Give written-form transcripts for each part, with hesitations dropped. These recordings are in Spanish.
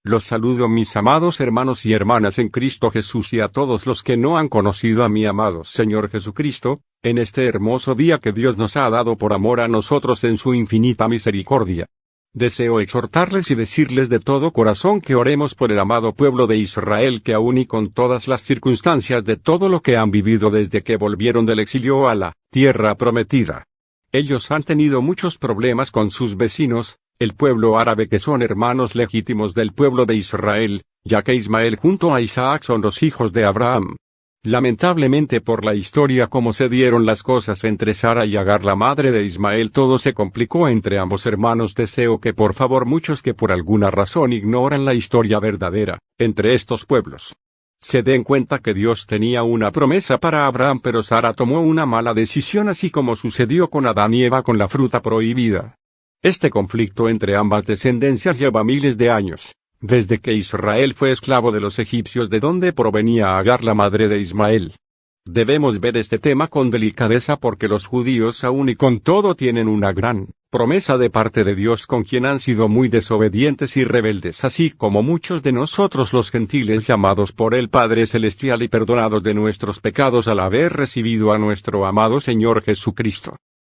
Los saludo, mis amados hermanos y hermanas en Cristo Jesús, y a todos los que no han conocido a mi amado Señor Jesucristo, en este hermoso día que Dios nos ha dado por amor a nosotros en su infinita misericordia. Deseo exhortarles y decirles de todo corazón que oremos por el amado pueblo de Israel, que aún y con todas las circunstancias de todo lo que han vivido desde que volvieron del exilio a la tierra prometida, ellos han tenido muchos problemas con sus vecinos, el pueblo árabe, que son hermanos legítimos del pueblo de Israel, ya que Ismael junto a Isaac son los hijos de Abraham. Lamentablemente, por la historia como se dieron las cosas entre Sara y Agar, la madre de Ismael, todo se complicó entre ambos hermanos. Deseo que por favor muchos que por alguna razón ignoran la historia verdadera entre estos pueblos se den cuenta que Dios tenía una promesa para Abraham, pero Sara tomó una mala decisión, así como sucedió con Adán y Eva con la fruta prohibida. Este conflicto entre ambas descendencias lleva miles de años, desde que Israel fue esclavo de los egipcios, de donde provenía Agar, la madre de Ismael. Debemos ver este tema con delicadeza, porque los judíos aún y con todo tienen una gran promesa de parte de Dios, con quien han sido muy desobedientes y rebeldes, así como muchos de nosotros los gentiles, llamados por el Padre Celestial y perdonados de nuestros pecados al haber recibido a nuestro amado Señor Jesucristo.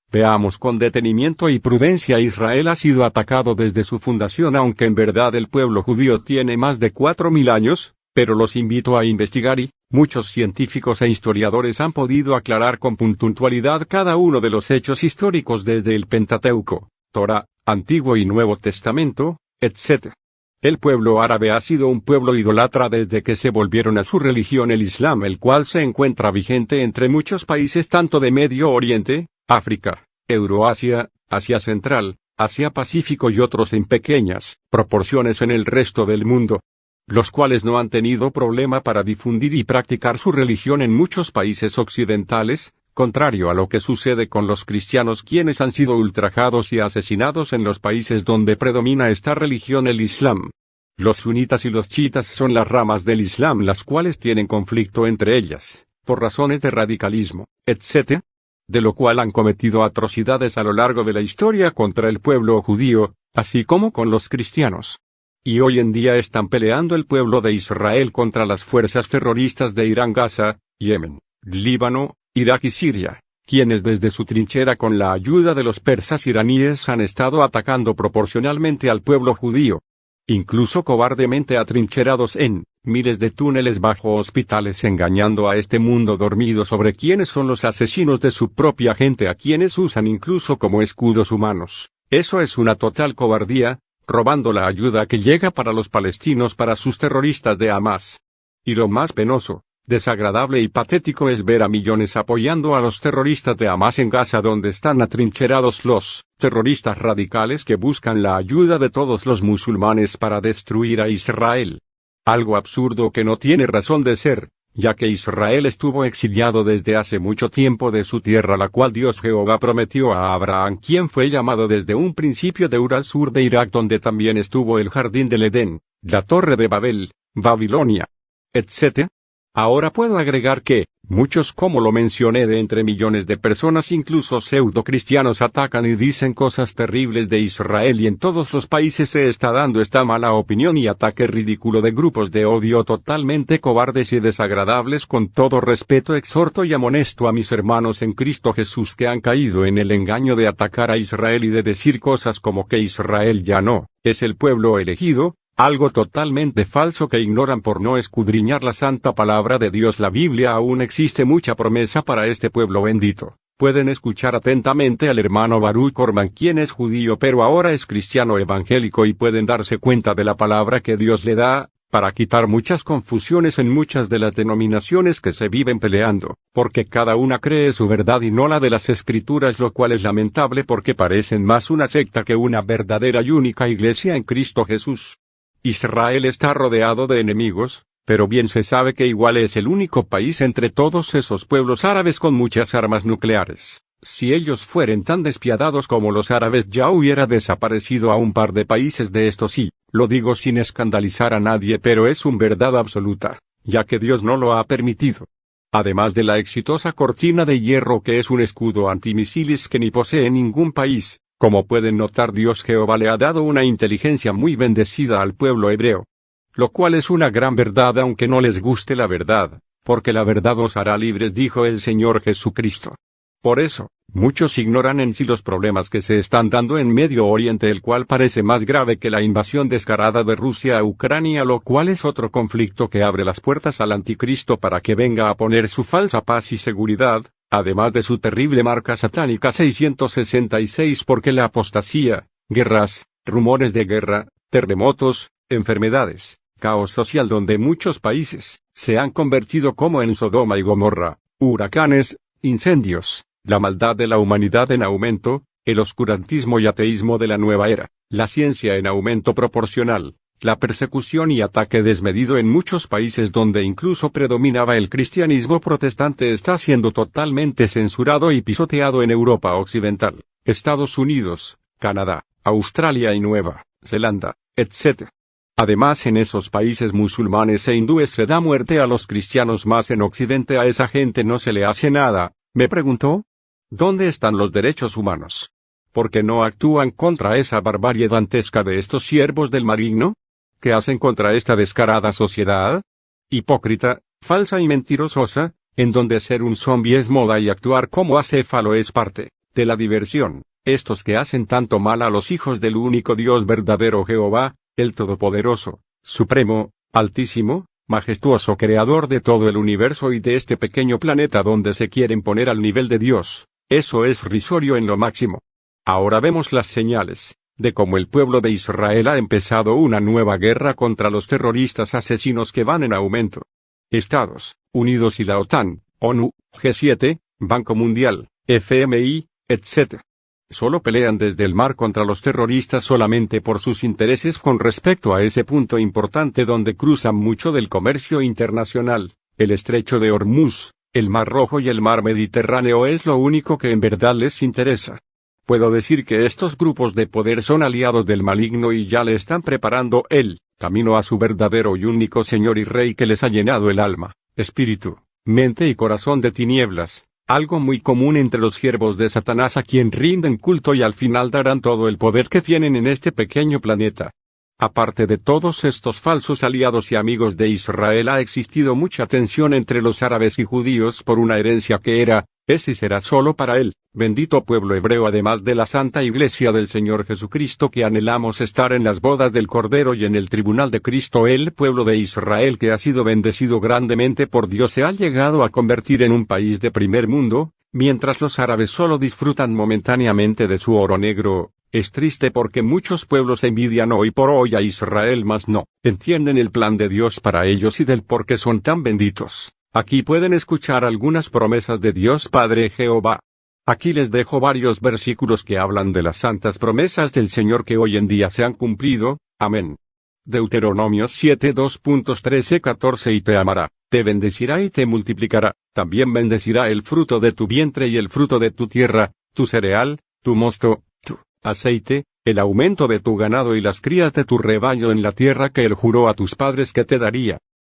Veamos con detenimiento y prudencia. Israel ha sido atacado desde su fundación, aunque en verdad el pueblo judío tiene más de 4000 años, pero los invito a investigar, y muchos científicos e historiadores han podido aclarar con puntualidad cada uno de los hechos históricos desde el Pentateuco, Torá, Antiguo y Nuevo Testamento, etc. El pueblo árabe ha sido un pueblo idólatra desde que se volvieron a su religión, el Islam, el cual se encuentra vigente entre muchos países tanto de Medio Oriente, África, Euroasia, Asia Central, Asia Pacífico y otros en pequeñas proporciones en el resto del mundo, los cuales no han tenido problema para difundir y practicar su religión en muchos países occidentales, contrario a lo que sucede con los cristianos, quienes han sido ultrajados y asesinados en los países donde predomina esta religión, el Islam. Los sunitas y los chiitas son las ramas del Islam, las cuales tienen conflicto entre ellas, por razones de radicalismo, etc., de lo cual han cometido atrocidades a lo largo de la historia contra el pueblo judío, así como con los cristianos. Y hoy en día están peleando el pueblo de Israel contra las fuerzas terroristas de Irán, Gaza, Yemen, Líbano, Irak y Siria, quienes desde su trinchera con la ayuda de los persas iraníes han estado atacando proporcionalmente al pueblo judío, incluso cobardemente atrincherados en miles de túneles bajo hospitales, engañando a este mundo dormido sobre quiénes son los asesinos de su propia gente, a quienes usan incluso como escudos humanos. Eso es una total cobardía, robando la ayuda que llega para los palestinos para sus terroristas de Hamas. Y lo más penoso, desagradable y patético es ver a millones apoyando a los terroristas de Hamas en Gaza, donde están atrincherados los terroristas radicales que buscan la ayuda de todos los musulmanes para destruir a Israel. Algo absurdo que no tiene razón de ser, ya que Israel estuvo exiliado desde hace mucho tiempo de su tierra, la cual Dios Jehová prometió a Abraham, quien fue llamado desde un principio de Ur, al sur de Irak, donde también estuvo el jardín del Edén, la torre de Babel, Babilonia, etc. Ahora puedo agregar que muchos, como lo mencioné, de entre millones de personas, incluso pseudo-cristianos, atacan y dicen cosas terribles de Israel, y en todos los países se está dando esta mala opinión y ataque ridículo de grupos de odio totalmente cobardes y desagradables. Con todo respeto exhorto y amonesto a mis hermanos en Cristo Jesús que han caído en el engaño de atacar a Israel y de decir cosas como que Israel ya no es el pueblo elegido, algo totalmente falso que ignoran por no escudriñar la santa palabra de Dios. La Biblia aún existe mucha promesa para este pueblo bendito. Pueden escuchar atentamente al hermano Baruch Corman, quien es judío pero ahora es cristiano evangélico, y pueden darse cuenta de la palabra que Dios le da, para quitar muchas confusiones en muchas de las denominaciones que se viven peleando, porque cada una cree su verdad y no la de las Escrituras, lo cual es lamentable porque parecen más una secta que una verdadera y única iglesia en Cristo Jesús. Israel está rodeado de enemigos, pero bien se sabe que igual es el único país entre todos esos pueblos árabes con muchas armas nucleares. Si ellos fueren tan despiadados como los árabes, ya hubiera desaparecido a un par de países de estos, y lo digo sin escandalizar a nadie, pero es una verdad absoluta, ya que Dios no lo ha permitido. Además de la exitosa cortina de hierro que es un escudo antimisiles que ni posee ningún país, como pueden notar, Dios Jehová le ha dado una inteligencia muy bendecida al pueblo hebreo. lo cual es una gran verdad aunque no les guste la verdad, porque la verdad os hará libres, dijo el Señor Jesucristo. Por eso, muchos ignoran en sí los problemas que se están dando en Medio Oriente, el cual parece más grave que la invasión descarada de Rusia a Ucrania, lo cual es otro conflicto que abre las puertas al anticristo para que venga a poner su falsa paz y seguridad, además de su terrible marca satánica 666, porque la apostasía, guerras, rumores de guerra, terremotos, enfermedades, caos social donde muchos países se han convertido como en Sodoma y Gomorra, huracanes, incendios, la maldad de la humanidad en aumento, el oscurantismo y ateísmo de la nueva era, la ciencia en aumento proporcional, la persecución y ataque desmedido en muchos países donde incluso predominaba el cristianismo protestante está siendo totalmente censurado y pisoteado en Europa Occidental, Estados Unidos, Canadá, Australia y Nueva Zelanda, etc. Además, en esos países musulmanes e hindúes se da muerte a los cristianos, más en Occidente a esa gente no se le hace nada. Me preguntó, ¿dónde están los derechos humanos? ¿Por qué no actúan contra esa barbarie dantesca de estos siervos del maligno? ¿Qué hacen contra esta descarada sociedad? Hipócrita, falsa y mentirosa, en donde ser un zombi es moda y actuar como acéfalo es parte de la diversión. Estos que hacen tanto mal a los hijos del único Dios verdadero, Jehová, el Todopoderoso, Supremo, Altísimo, majestuoso Creador de todo el universo y de este pequeño planeta donde se quieren poner al nivel de Dios, eso es risorio en lo máximo. Ahora vemos las señales de cómo el pueblo de Israel ha empezado una nueva guerra contra los terroristas asesinos que van en aumento. Estados Unidos y la OTAN, ONU, G7, Banco Mundial, FMI, etc. Solo pelean desde el mar contra los terroristas solamente por sus intereses con respecto a ese punto importante donde cruzan mucho del comercio internacional, el estrecho de Hormuz, el Mar Rojo y el Mar Mediterráneo es lo único que en verdad les interesa. Puedo decir que estos grupos de poder son aliados del maligno y ya le están preparando el camino a su verdadero y único Señor y Rey que les ha llenado el alma, espíritu, mente y corazón de tinieblas. Algo muy común entre los siervos de Satanás a quien rinden culto y al final darán todo el poder que tienen en este pequeño planeta. Aparte de todos estos falsos aliados y amigos de Israel, ha existido mucha tensión entre los árabes y judíos por una herencia que era, es y será solo para él, bendito pueblo hebreo, además de la Santa Iglesia del Señor Jesucristo que anhelamos estar en las bodas del Cordero y en el tribunal de Cristo. El pueblo de Israel que ha sido bendecido grandemente por Dios se ha llegado a convertir en un país de primer mundo, mientras los árabes solo disfrutan momentáneamente de su oro negro. Es triste porque muchos pueblos envidian hoy por hoy a Israel, mas no entienden el plan de Dios para ellos y del por qué son tan benditos. Aquí pueden escuchar algunas promesas de Dios Padre Jehová. Aquí les dejo varios versículos que hablan de las santas promesas del Señor que hoy en día se han cumplido. Amén. Deuteronomio 7, 2.13-14 Y te amará, te bendecirá y te multiplicará, también bendecirá el fruto de tu vientre y el fruto de tu tierra, tu cereal, tu mosto, tu aceite, el aumento de tu ganado y las crías de tu rebaño en la tierra que él juró a tus padres que te daría.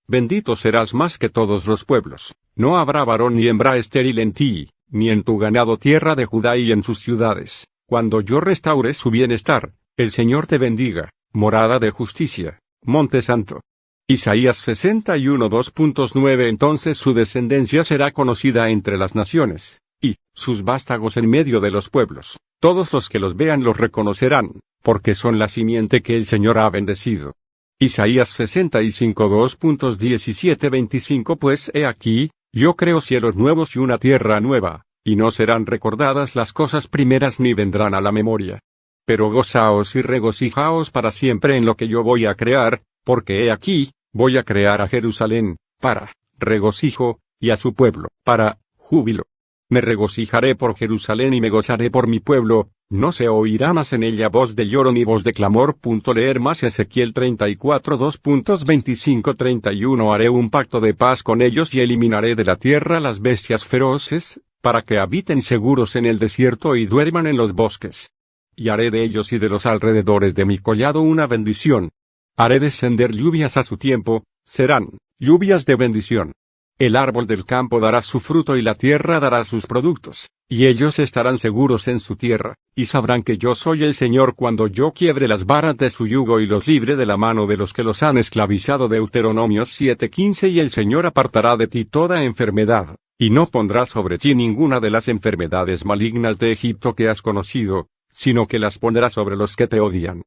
Bendito serás más que todos los pueblos, no habrá varón ni hembra estéril en ti, ni en tu ganado tierra de Judá y en sus ciudades, cuando yo restaure su bienestar, el Señor te bendiga, morada de justicia, monte santo. Isaías 61, 2.9 Entonces su descendencia será conocida entre las naciones, y sus vástagos en medio de los pueblos. Todos los que los vean los reconocerán, porque son la simiente que el Señor ha bendecido. Isaías 65, 2.17-25 Pues he aquí, yo creo cielos nuevos y una tierra nueva, y no serán recordadas las cosas primeras ni vendrán a la memoria. Pero gozaos y regocijaos para siempre en lo que yo voy a crear, porque he aquí, voy a crear a Jerusalén, para regocijo, y a su pueblo, para júbilo. Me regocijaré por Jerusalén y me gozaré por mi pueblo, no se oirá más en ella voz de lloro ni voz de clamor. Leer más Ezequiel 34, 2.25-31 Haré un pacto de paz con ellos y eliminaré de la tierra las bestias feroces, para que habiten seguros en el desierto y duerman en los bosques. Y haré de ellos y de los alrededores de mi collado una bendición. Haré descender lluvias a su tiempo, serán lluvias de bendición. El árbol del campo dará su fruto y la tierra dará sus productos, y ellos estarán seguros en su tierra, y sabrán que yo soy el Señor cuando yo quiebre las varas de su yugo y los libre de la mano de los que los han esclavizado. Deuteronomio 7:15. Y el Señor apartará de ti toda enfermedad, y no pondrá sobre ti ninguna de las enfermedades malignas de Egipto que has conocido, sino que las pondrá sobre los que te odian.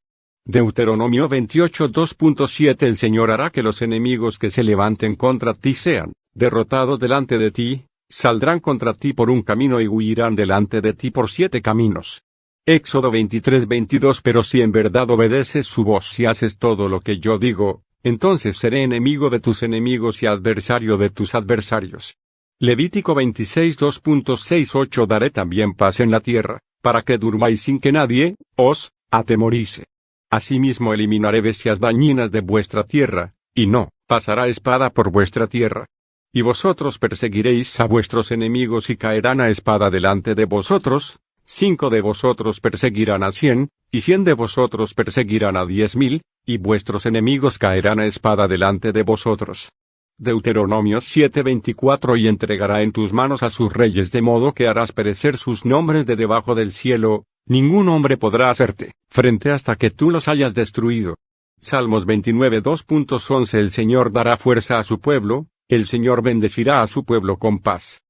Deuteronomio 28:2.7. El Señor hará que los enemigos que se levanten contra ti sean derrotados delante de ti, saldrán contra ti por un camino y huirán delante de ti por 7 caminos. Éxodo 23:22. Pero si en verdad obedeces su voz y haces todo lo que yo digo, entonces seré enemigo de tus enemigos y adversario de tus adversarios. Levítico 26:2.6-8. Daré también paz en la tierra, para que durmáis sin que nadie os atemorice. Asimismo eliminaré bestias dañinas de vuestra tierra, y no pasará espada por vuestra tierra. Y vosotros perseguiréis a vuestros enemigos y caerán a espada delante de vosotros. 5 de vosotros perseguirán a 100, y 100 de vosotros perseguirán a 10,000, y vuestros enemigos caerán a espada delante de vosotros. Deuteronomio 7:24. Y entregará en tus manos a sus reyes de modo que harás perecer sus nombres de debajo del cielo, ningún hombre podrá hacerte frente hasta que tú los hayas destruido. Salmos 29:2.11. El Señor dará fuerza a su pueblo, el Señor bendecirá a su pueblo con paz.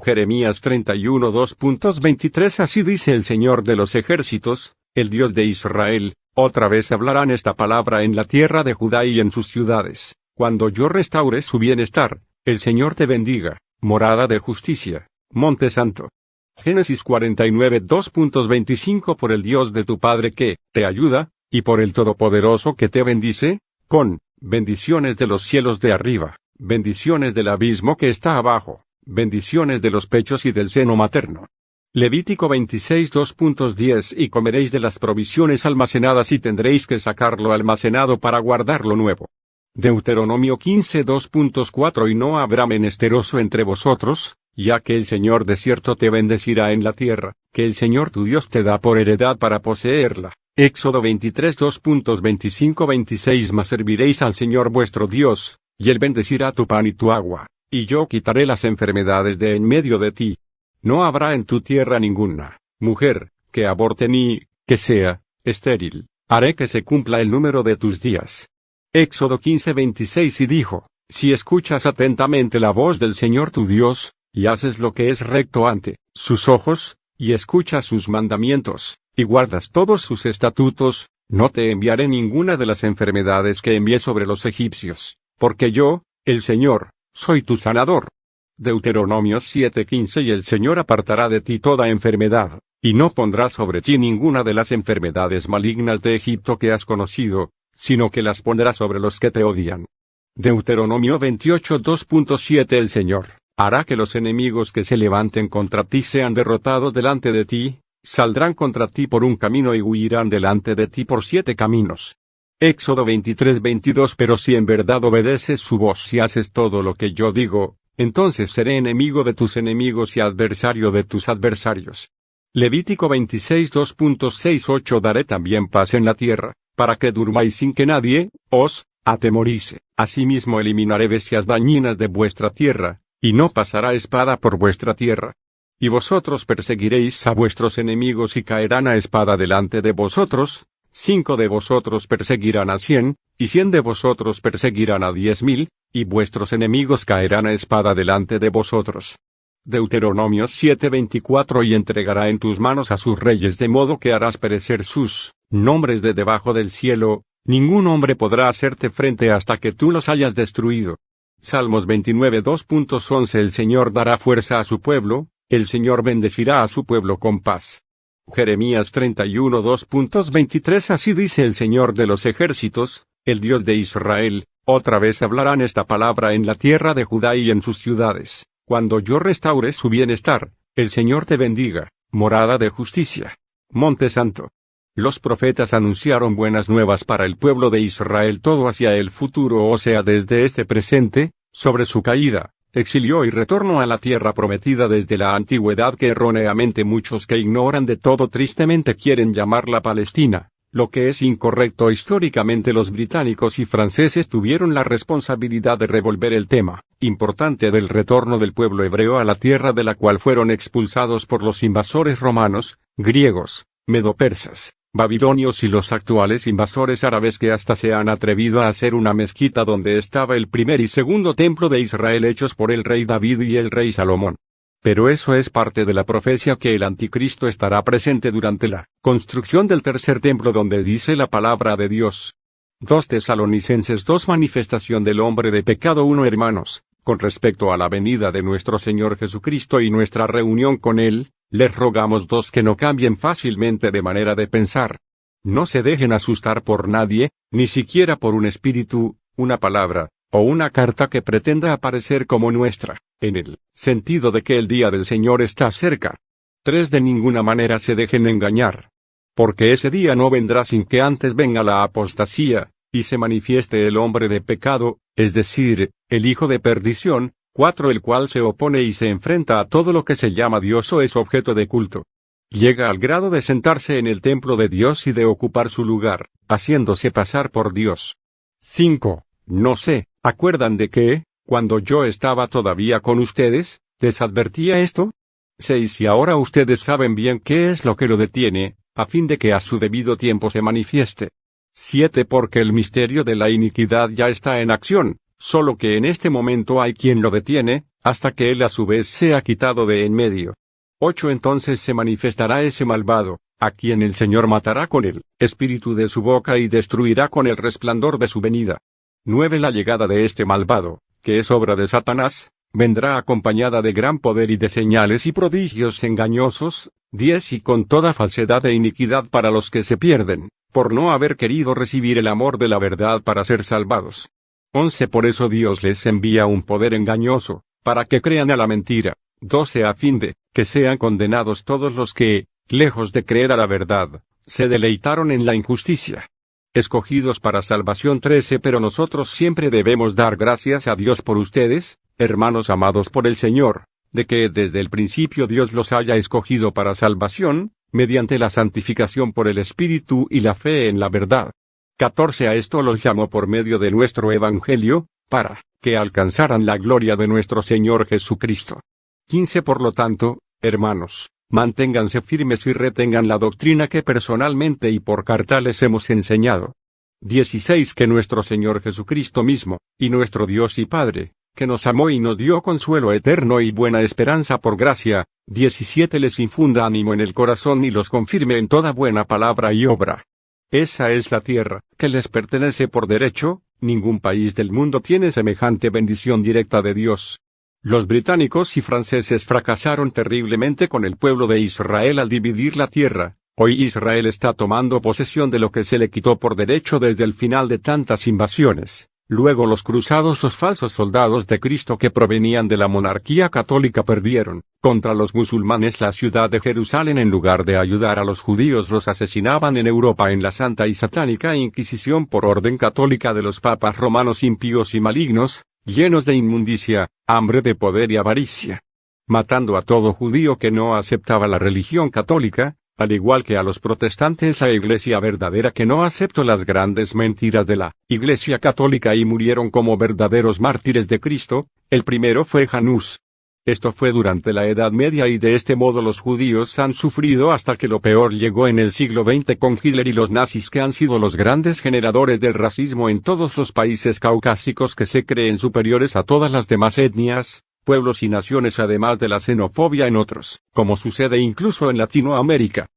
Jeremías 31:2.23. Así dice el Señor de los ejércitos, el Dios de Israel, otra vez hablarán esta palabra en la tierra de Judá y en sus ciudades, cuando yo restaure su bienestar, el Señor te bendiga, morada de justicia, monte santo. Génesis 49:2.25. Por el Dios de tu Padre que te ayuda, y por el Todopoderoso que te bendice, con bendiciones de los cielos de arriba, bendiciones del abismo que está abajo, bendiciones de los pechos y del seno materno. Levítico 26:2.10. Y comeréis de las provisiones almacenadas y tendréis que sacarlo almacenado para guardarlo nuevo. Deuteronomio 15:2.4. Y no habrá menesteroso entre vosotros, ya que el Señor de cierto te bendecirá en la tierra, que el Señor tu Dios te da por heredad para poseerla. Éxodo 23:2.25-26. Mas serviréis al Señor vuestro Dios, y Él bendecirá tu pan y tu agua, y yo quitaré las enfermedades de en medio de ti. No habrá en tu tierra ninguna mujer que aborte ni que sea estéril. Haré que se cumpla el número de tus días. Éxodo 15:26. Y dijo: Si escuchas atentamente la voz del Señor tu Dios, y haces lo que es recto ante sus ojos, y escuchas sus mandamientos, y guardas todos sus estatutos, no te enviaré ninguna de las enfermedades que envié sobre los egipcios, porque yo, el Señor, soy tu sanador. Deuteronomio 7:15. Y el Señor apartará de ti toda enfermedad, y no pondrá sobre ti ninguna de las enfermedades malignas de Egipto que has conocido, sino que las pondrá sobre los que te odian. Deuteronomio 28:2.7. El Señor hará que los enemigos que se levanten contra ti sean derrotados delante de ti, saldrán contra ti por un camino y huirán delante de ti por 7 caminos. Éxodo 23:22. Pero si en verdad obedeces su voz y haces todo lo que yo digo, entonces seré enemigo de tus enemigos y adversario de tus adversarios. Levítico 26:2.6-8. Daré también paz en la tierra, para que durmáis sin que nadie os atemorice. Asimismo eliminaré bestias dañinas de vuestra tierra, y no pasará espada por vuestra tierra. Y vosotros perseguiréis a vuestros enemigos y caerán a espada delante de vosotros. 5 de vosotros perseguirán a 100, y 100 de vosotros perseguirán a 10,000, y vuestros enemigos caerán a espada delante de vosotros. Deuteronomio 7:24. Y entregará en tus manos a sus reyes de modo que harás perecer sus nombres de debajo del cielo, ningún hombre podrá hacerte frente hasta que tú los hayas destruido. Salmos 29:2.11. El Señor dará fuerza a su pueblo, el Señor bendecirá a su pueblo con paz. Jeremías 31:2.23. Así dice el Señor de los ejércitos, el Dios de Israel, otra vez hablarán esta palabra en la tierra de Judá y en sus ciudades, cuando yo restaure su bienestar, el Señor te bendiga, morada de justicia, monte santo. Los profetas anunciaron buenas nuevas para el pueblo de Israel todo hacia el futuro, o sea desde este presente, sobre su caída, exilio y retorno a la tierra prometida desde la antigüedad que erróneamente muchos que ignoran de todo tristemente quieren llamarla Palestina, lo que es incorrecto. Históricamente los británicos y franceses tuvieron la responsabilidad de revolver el tema importante del retorno del pueblo hebreo a la tierra de la cual fueron expulsados por los invasores romanos, griegos, medo-persas, babilonios y los actuales invasores árabes que hasta se han atrevido a hacer una mezquita donde estaba el primer y segundo templo de Israel hechos por el rey David y el rey Salomón. Pero eso es parte de la profecía que el anticristo estará presente durante la construcción del tercer templo donde dice la palabra de Dios. 2 Tesalonicenses 2 Manifestación del hombre de pecado 1 Hermanos, con respecto a la venida de nuestro Señor Jesucristo y nuestra reunión con Él, les rogamos que no cambien fácilmente de manera de pensar. No se dejen asustar por nadie, ni siquiera por un espíritu, una palabra, o una carta que pretenda aparecer como nuestra, en el sentido de que el día del Señor está cerca. 3 De ninguna manera se dejen engañar. Porque ese día no vendrá sin que antes venga la apostasía, y se manifieste el hombre de pecado, es decir, el hijo de perdición. 4 El cual se opone y se enfrenta a todo lo que se llama Dios o es objeto de culto. Llega al grado de sentarse en el templo de Dios y de ocupar su lugar, haciéndose pasar por Dios. 5. No se acuerdan de que, cuando yo estaba todavía con ustedes, les advertía esto. 6 Y ahora ustedes saben bien qué es lo que lo detiene, a fin de que a su debido tiempo se manifieste. 7 Porque el misterio de la iniquidad ya está en acción, solo que en este momento hay quien lo detiene, hasta que él a su vez sea quitado de en medio. 8 Entonces se manifestará ese malvado, a quien el Señor matará con el espíritu de su boca y destruirá con el resplandor de su venida. 9 La llegada de este malvado, que es obra de Satanás, vendrá acompañada de gran poder y de señales y prodigios engañosos. 10 Y con toda falsedad e iniquidad para los que se pierden, por no haber querido recibir el amor de la verdad para ser salvados. 11 Por eso Dios les envía un poder engañoso, para que crean a la mentira. 12 A fin de que sean condenados todos los que, lejos de creer a la verdad, se deleitaron en la injusticia. Escogidos para salvación. 13 Pero nosotros siempre debemos dar gracias a Dios por ustedes, hermanos amados por el Señor, de que desde el principio Dios los haya escogido para salvación, mediante la santificación por el Espíritu y la fe en la verdad. 14 A esto los llamó por medio de nuestro Evangelio, para que alcanzaran la gloria de nuestro Señor Jesucristo. 15 Por lo tanto, hermanos, manténganse firmes y retengan la doctrina que personalmente y por carta les hemos enseñado. 16 Que nuestro Señor Jesucristo mismo, y nuestro Dios y Padre, que nos amó y nos dio consuelo eterno y buena esperanza por gracia. 17 Les infunda ánimo en el corazón y los confirme en toda buena palabra y obra. Esa es la tierra, que les pertenece por derecho, ningún país del mundo tiene semejante bendición directa de Dios. Los británicos y franceses fracasaron terriblemente con el pueblo de Israel al dividir la tierra. Hoy Israel está tomando posesión de lo que se le quitó por derecho desde el final de tantas invasiones. Luego los cruzados, los falsos soldados de Cristo que provenían de la monarquía católica, perdieron contra los musulmanes la ciudad de Jerusalén. En lugar de ayudar a los judíos, los asesinaban en Europa en la Santa y Satánica Inquisición por orden católica de los papas romanos impíos y malignos, llenos de inmundicia, hambre de poder y avaricia. Matando a todo judío que no aceptaba la religión católica, al igual que a los protestantes, la Iglesia verdadera que no aceptó las grandes mentiras de la Iglesia católica, y murieron como verdaderos mártires de Cristo. El primero fue Janus. Esto fue durante la Edad Media y de este modo los judíos han sufrido hasta que lo peor llegó en el siglo XX con Hitler y los nazis, que han sido los grandes generadores del racismo en todos los países caucásicos que se creen superiores a todas las demás etnias, pueblos y naciones, además de la xenofobia en otros, como sucede incluso en Latinoamérica.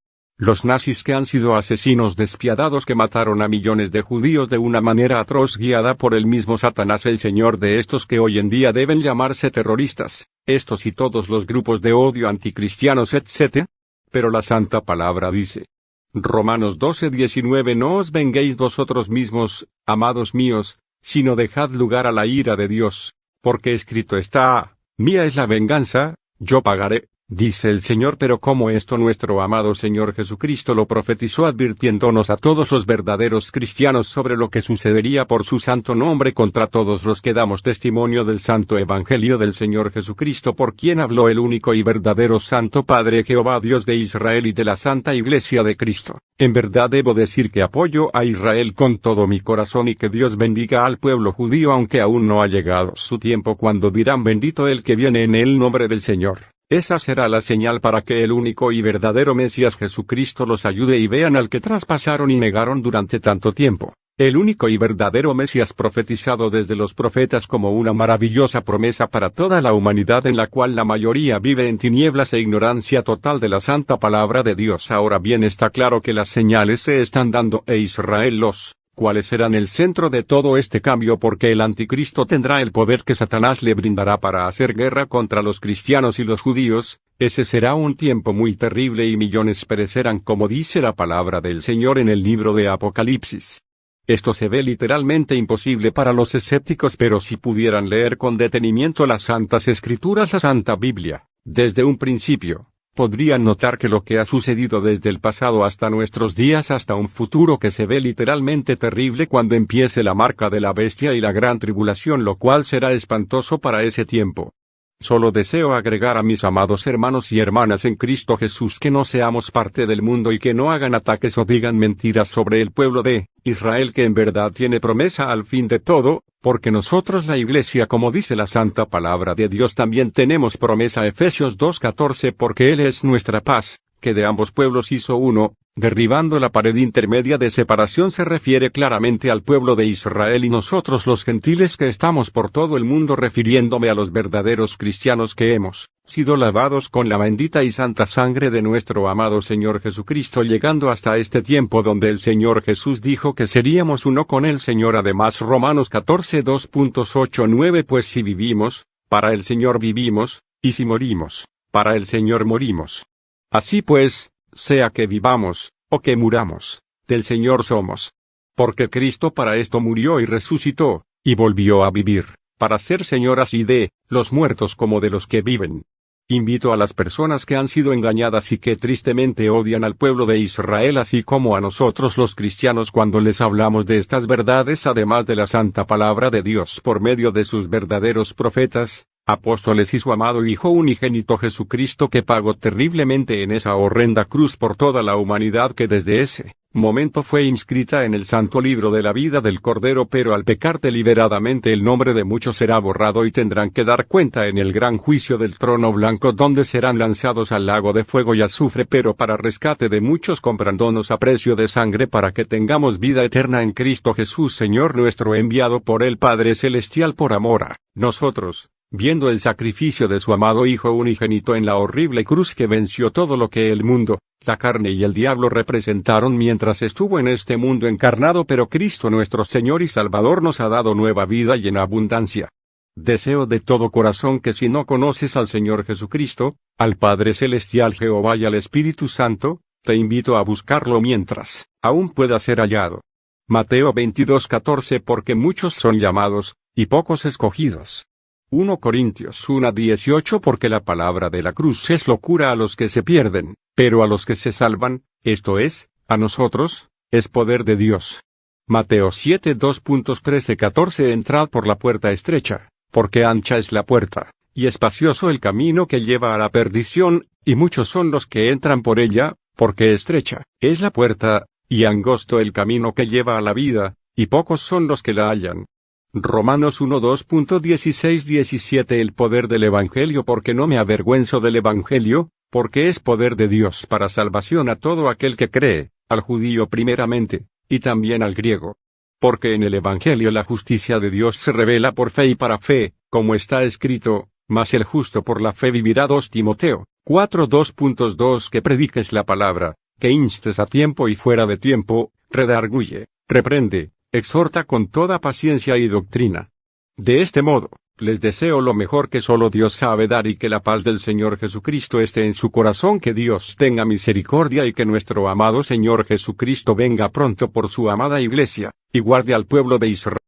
Los nazis, que han sido asesinos despiadados que mataron a millones de judíos de una manera atroz guiada por el mismo Satanás, el señor de estos que hoy en día deben llamarse terroristas, estos y todos los grupos de odio anticristianos, etc. Pero la santa palabra dice, Romanos 12:19, no os venguéis vosotros mismos, amados míos, sino dejad lugar a la ira de Dios, porque escrito está, mía es la venganza, yo pagaré, dice el Señor. Pero como esto nuestro amado Señor Jesucristo lo profetizó, advirtiéndonos a todos los verdaderos cristianos sobre lo que sucedería por su santo nombre contra todos los que damos testimonio del santo evangelio del Señor Jesucristo, por quien habló el único y verdadero Santo Padre Jehová Dios de Israel y de la Santa Iglesia de Cristo. En verdad debo decir que apoyo a Israel con todo mi corazón, y que Dios bendiga al pueblo judío, aunque aún no ha llegado su tiempo cuando dirán bendito el que viene en el nombre del Señor. Esa será la señal para que el único y verdadero Mesías Jesucristo los ayude y vean al que traspasaron y negaron durante tanto tiempo. El único y verdadero Mesías profetizado desde los profetas como una maravillosa promesa para toda la humanidad en la cual la mayoría vive en tinieblas e ignorancia total de la santa palabra de Dios. Ahora bien, está claro que las señales se están dando Israel los cuales serán el centro de todo este cambio, porque el anticristo tendrá el poder que Satanás le brindará para hacer guerra contra los cristianos y los judíos. Ese será un tiempo muy terrible y millones perecerán, como dice la palabra del Señor en el libro de Apocalipsis. Esto se ve literalmente imposible para los escépticos, pero si pudieran leer con detenimiento las Santas Escrituras, la Santa Biblia, desde un principio, podrían notar que lo que ha sucedido desde el pasado hasta nuestros días, hasta un futuro que se ve literalmente terrible cuando empiece la marca de la bestia y la gran tribulación, lo cual será espantoso para ese tiempo. Solo deseo agregar a mis amados hermanos y hermanas en Cristo Jesús que no seamos parte del mundo y que no hagan ataques o digan mentiras sobre el pueblo de Israel, que en verdad tiene promesa al fin de todo, porque nosotros, la Iglesia, como dice la santa palabra de Dios, también tenemos promesa. Efesios 2:14, porque Él es nuestra paz, que de ambos pueblos hizo uno, derribando la pared intermedia de separación. Se refiere claramente al pueblo de Israel y nosotros los gentiles que estamos por todo el mundo, refiriéndome a los verdaderos cristianos que hemos sido lavados con la bendita y santa sangre de nuestro amado Señor Jesucristo, llegando hasta este tiempo donde el Señor Jesús dijo que seríamos uno con el Señor. Además, Romanos 14:2.8-9, pues si vivimos, para el Señor vivimos, y si morimos, para el Señor morimos. Así pues, sea que vivamos, o que muramos, del Señor somos. Porque Cristo para esto murió y resucitó, y volvió a vivir, para ser Señor así de los muertos como de los que viven. Invito a las personas que han sido engañadas y que tristemente odian al pueblo de Israel, así como a nosotros los cristianos, cuando les hablamos de estas verdades, además de la santa palabra de Dios por medio de sus verdaderos profetas, apóstoles y su amado Hijo unigénito Jesucristo, que pagó terriblemente en esa horrenda cruz por toda la humanidad, que desde ese momento fue inscrita en el santo libro de la vida del Cordero, pero al pecar deliberadamente el nombre de muchos será borrado y tendrán que dar cuenta en el gran juicio del trono blanco, donde serán lanzados al lago de fuego y azufre, pero para rescate de muchos, comprándonos a precio de sangre, para que tengamos vida eterna en Cristo Jesús Señor nuestro, enviado por el Padre Celestial por amor a nosotros, viendo el sacrificio de su amado Hijo unigénito en la horrible cruz, que venció todo lo que el mundo, la carne y el diablo representaron mientras estuvo en este mundo encarnado, pero Cristo nuestro Señor y Salvador nos ha dado nueva vida y en abundancia. Deseo de todo corazón que, si no conoces al Señor Jesucristo, al Padre Celestial Jehová y al Espíritu Santo, te invito a buscarlo mientras aún pueda ser hallado. Mateo 22:14, porque muchos son llamados, y pocos escogidos. 1 Corintios 1:18, porque la palabra de la cruz es locura a los que se pierden, pero a los que se salvan, esto es, a nosotros, es poder de Dios. Mateo 7:2.13-14, entrad por la puerta estrecha, porque ancha es la puerta, y espacioso el camino que lleva a la perdición, y muchos son los que entran por ella, porque estrecha es la puerta, y angosto el camino que lleva a la vida, y pocos son los que la hallan. Romanos 1:2.16-17, el poder del Evangelio, porque no me avergüenzo del Evangelio, porque es poder de Dios para salvación a todo aquel que cree, al judío primeramente, y también al griego. Porque en el Evangelio la justicia de Dios se revela por fe y para fe, como está escrito, mas el justo por la fe vivirá. 2 Timoteo 4:2.2, que prediques la palabra, que instes a tiempo y fuera de tiempo, redarguye, reprende, exhorta con toda paciencia y doctrina. De este modo, les deseo lo mejor que solo Dios sabe dar, y que la paz del Señor Jesucristo esté en su corazón, que Dios tenga misericordia y que nuestro amado Señor Jesucristo venga pronto por su amada Iglesia, y guarde al pueblo de Israel.